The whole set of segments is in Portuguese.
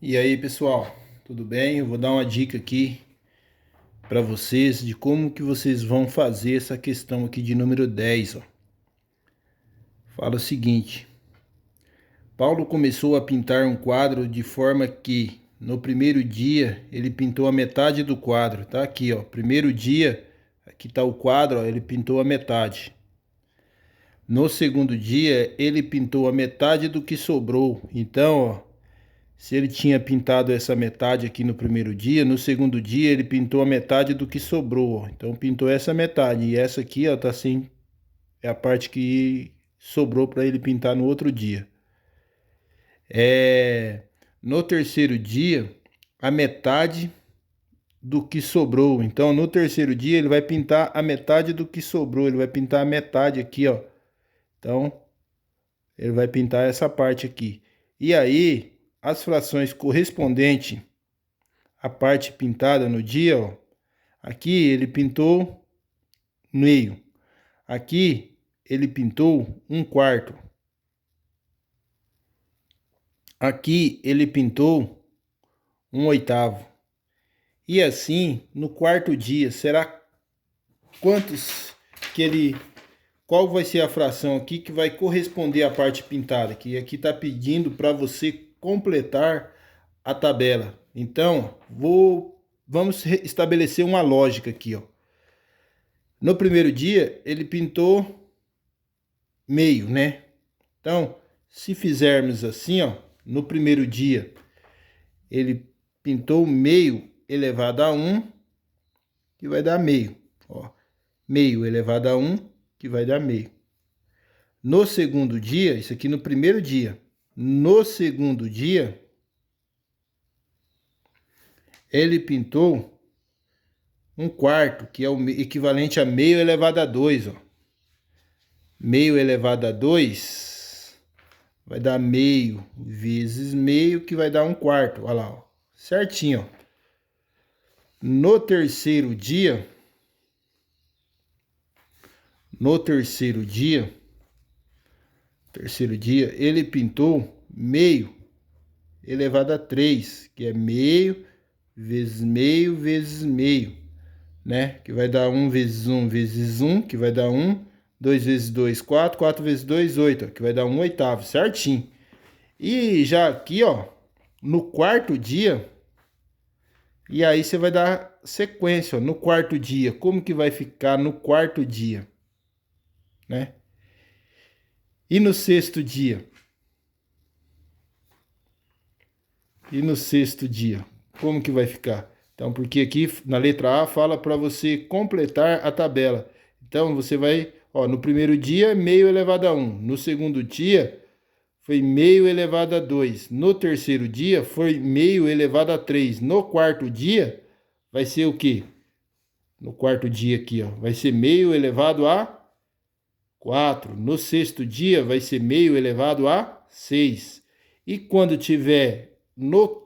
E aí, pessoal, tudo bem? Eu vou dar uma dica aqui para vocês de como que vocês vão fazer essa questão aqui de número 10, ó. Fala o seguinte: Paulo começou a pintar um quadro de forma que no primeiro dia ele pintou a metade do quadro, tá? Aqui, ó, primeiro dia, aqui tá o quadro, ó, ele pintou a metade. No segundo dia, ele pintou a metade do que sobrou. Então, ó, se ele tinha pintado essa metade aqui no primeiro dia, no segundo dia ele pintou a metade do que sobrou, ó. Então pintou essa metade e essa aqui, ó, tá assim, é a parte que sobrou para ele pintar no outro dia. No terceiro dia, a metade do que sobrou. Então no terceiro dia ele vai pintar a metade do que sobrou, ele vai pintar a metade aqui, ó. Então ele vai pintar essa parte aqui. E aí, as frações correspondentes à parte pintada no dia, ó, aqui ele pintou meio. Aqui ele pintou um quarto. Aqui ele pintou um oitavo. E assim, no quarto dia, será quantos que ele... Qual vai ser a fração aqui que vai corresponder à parte pintada? Que aqui está pedindo para você completar a tabela. Então, vamos estabelecer uma lógica aqui, ó. No primeiro dia, ele pintou meio, né? Então, se fizermos assim, ó, no primeiro dia, ele pintou meio elevado a 1, que vai dar meio, ó. Meio elevado a 1, que vai dar meio. No segundo dia, isso aqui no primeiro dia. No segundo dia, ele pintou um quarto, que é o equivalente a meio elevado a 2, ó. Meio elevado a 2 vai dar meio vezes meio, que vai dar um quarto. Olha lá, ó. Certinho, ó. No terceiro dia, ele pintou meio elevado a 3, que é meio vezes meio, né? Que vai dar 1 vezes 1 vezes 1, que vai dar 1. 2 vezes 2, 4. 4 vezes 2, 8, ó, que vai dar 1 oitavo, certinho. E já aqui, ó, no quarto dia, e aí você vai dar sequência, ó, no quarto dia. Como que vai ficar no quarto dia, né? E no sexto dia? E no sexto dia, como que vai ficar? Então, porque aqui na letra A fala para você completar a tabela. Então, você vai, ó, no primeiro dia, meio elevado a 1. No segundo dia, foi meio elevado a 2. No terceiro dia, foi meio elevado a 3. No quarto dia, vai ser o quê? No quarto dia aqui, ó, vai ser meio elevado a 4. No sexto dia, vai ser meio elevado a 6. E quando tiver no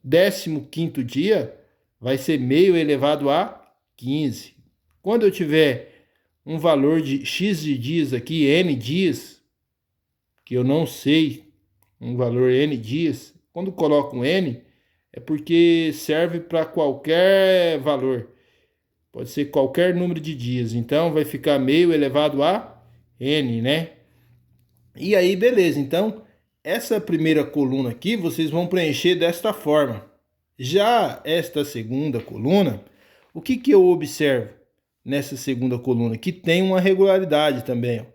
15º dia, vai ser meio elevado a 15. Quando eu tiver um valor de x de dias aqui, n dias, que eu não sei um valor n dias, quando coloco um n, é porque serve para qualquer valor. Pode ser qualquer número de dias. Então, vai ficar meio elevado a n, né? E aí, beleza. Então, essa primeira coluna aqui, vocês vão preencher desta forma. Já esta segunda coluna, o que que eu observo nessa segunda coluna? Que tem uma regularidade também, ó.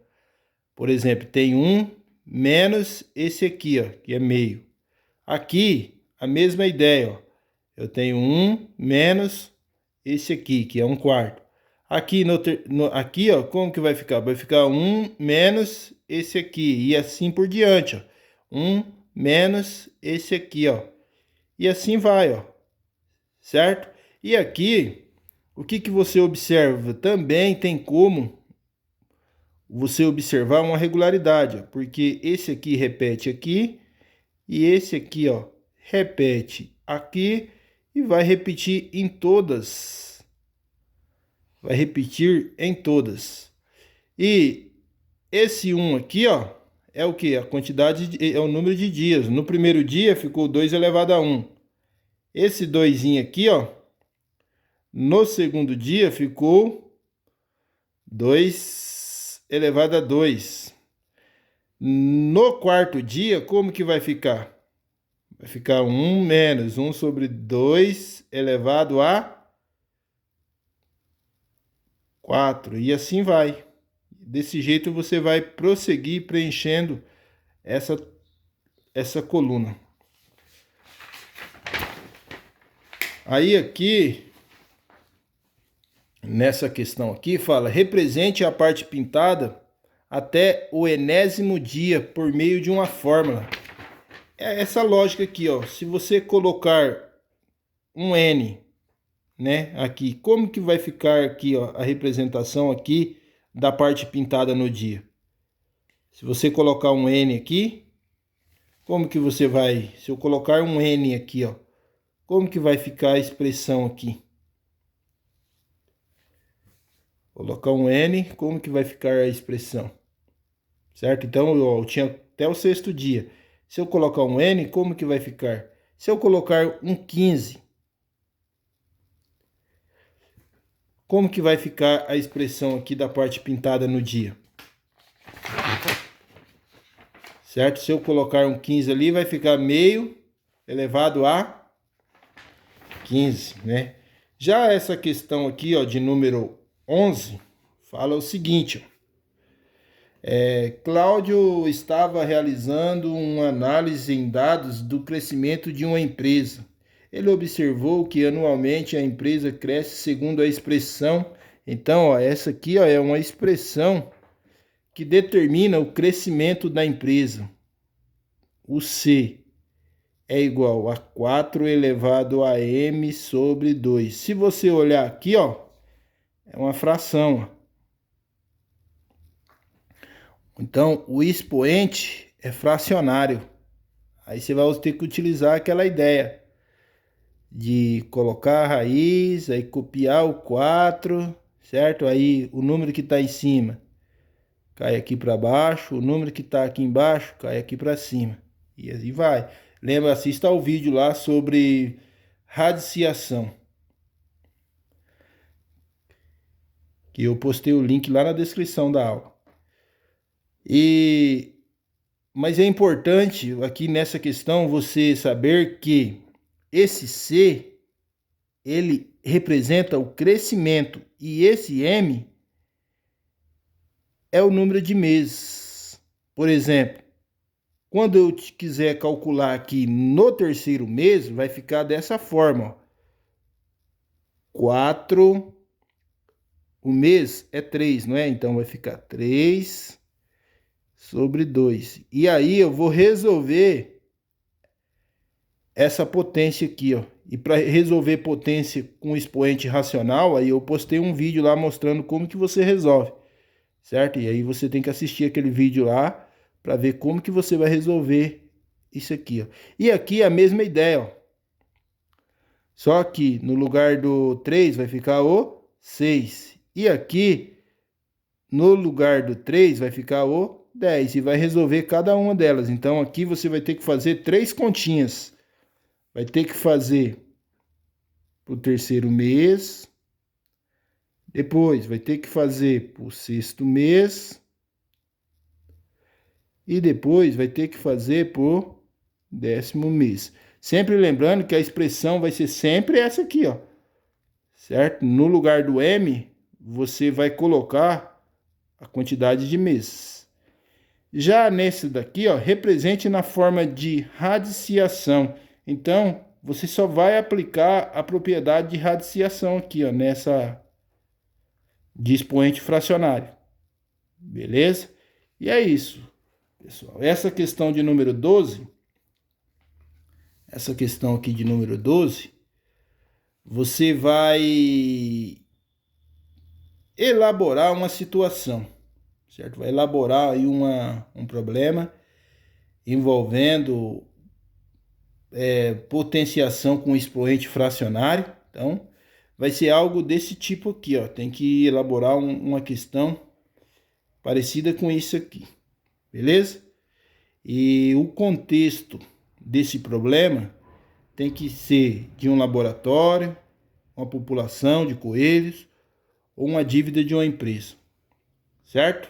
Por exemplo, tem 1 menos esse aqui, ó, que é meio. Aqui, a mesma ideia, ó. Eu tenho 1 menos esse aqui, que é um quarto. Aqui, aqui, ó, como que vai ficar? Vai ficar 1 menos esse aqui, e assim por diante, ó. 1 menos esse aqui, ó. E assim vai, ó. Certo? E aqui, o que que você observa? Também tem como você observar uma regularidade, ó, porque esse aqui repete aqui, e esse aqui, ó, repete aqui, e vai repetir em todas. Vai repetir em todas. E esse 1 aqui, ó, é o que? A quantidade, é o número de dias. No primeiro dia ficou 2 elevado a 1. Esse 2 aqui, ó, no segundo dia ficou 2 elevado a 2. No quarto dia, como que vai ficar? Vai ficar 1 menos 1 sobre 2 elevado a 4. E assim vai. Desse jeito você vai prosseguir preenchendo essa coluna. Aí aqui, nessa questão aqui, fala: represente a parte pintada até o enésimo dia por meio de uma fórmula. É essa lógica aqui, ó. Se você colocar um N, né, aqui, como que vai ficar aqui, ó, a representação aqui da parte pintada no dia? Se você colocar um N aqui, como que você vai... Se eu colocar um N aqui, ó, como que vai ficar a expressão aqui? Colocar um N, como que vai ficar a expressão? Certo? Então, ó, eu tinha até o sexto dia. Se eu colocar um N, como que vai ficar? Se eu colocar um 15, como que vai ficar a expressão aqui da parte pintada no dia? Certo? Se eu colocar um 15 ali, vai ficar meio elevado a 15, né? Já essa questão aqui, ó, de número 11, fala o seguinte, ó. Cláudio estava realizando uma análise em dados do crescimento de uma empresa. Ele observou que anualmente a empresa cresce segundo a expressão. Então, ó, essa aqui, ó, é uma expressão que determina o crescimento da empresa. O C é igual a 4 elevado a m sobre 2. Se você olhar aqui, ó, é uma fração, ó. Então, o expoente é fracionário. Aí você vai ter que utilizar aquela ideia de colocar a raiz, aí copiar o 4, certo? Aí o número que está em cima cai aqui para baixo, o número que está aqui embaixo cai aqui para cima. E assim vai. Lembra, assista ao vídeo lá sobre radiciação, que eu postei o link lá na descrição da aula. Mas é importante aqui nessa questão você saber que esse C, ele representa o crescimento e esse M é o número de meses. Por exemplo, quando eu quiser calcular aqui no terceiro mês, vai ficar dessa forma, ó. 4, o mês é 3, não é? Então vai ficar 3 sobre 2. E aí eu vou resolver essa potência aqui, ó. E para resolver potência com expoente racional, aí eu postei um vídeo lá mostrando como que você resolve, certo? E aí você tem que assistir aquele vídeo lá para ver como que você vai resolver isso aqui, ó. E aqui é a mesma ideia, ó. Só que no lugar do 3 vai ficar o 6. E aqui, no lugar do 3 vai ficar o 10. E vai resolver cada uma delas. Então aqui você vai ter que fazer 3 continhas. Vai ter que fazer para o terceiro mês. Depois vai ter que fazer para o sexto mês. E depois vai ter que fazer para o 10º mês. Sempre lembrando que a expressão vai ser sempre essa aqui, ó. Certo? No lugar do M, você vai colocar a quantidade de meses. Já nesse daqui, ó, represente na forma de radiciação. Então, você só vai aplicar a propriedade de radiciação aqui, ó, nessa de expoente fracionário. Beleza? E é isso, pessoal. Essa questão de número 12, essa questão aqui de número 12, você vai elaborar uma situação, certo? Vai elaborar aí um problema envolvendo potenciação com expoente fracionário. Então, vai ser algo desse tipo aqui, ó. Tem que elaborar uma questão parecida com isso aqui, beleza? E o contexto desse problema tem que ser de um laboratório, uma população de coelhos ou uma dívida de uma empresa, certo?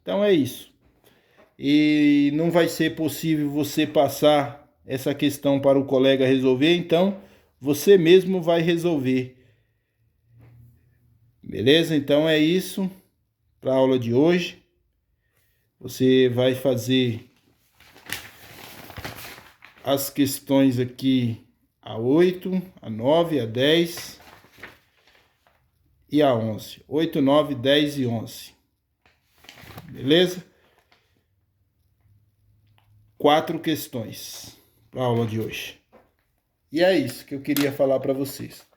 Então é isso. E não vai ser possível você passar essa questão para o colega resolver, então você mesmo vai resolver. Beleza? Então é isso para a aula de hoje. Você vai fazer as questões aqui a 8, a 9, a 10 e a 11. 8, 9, 10 e 11. Beleza? 4 questões para a aula de hoje. E é isso que eu queria falar para vocês.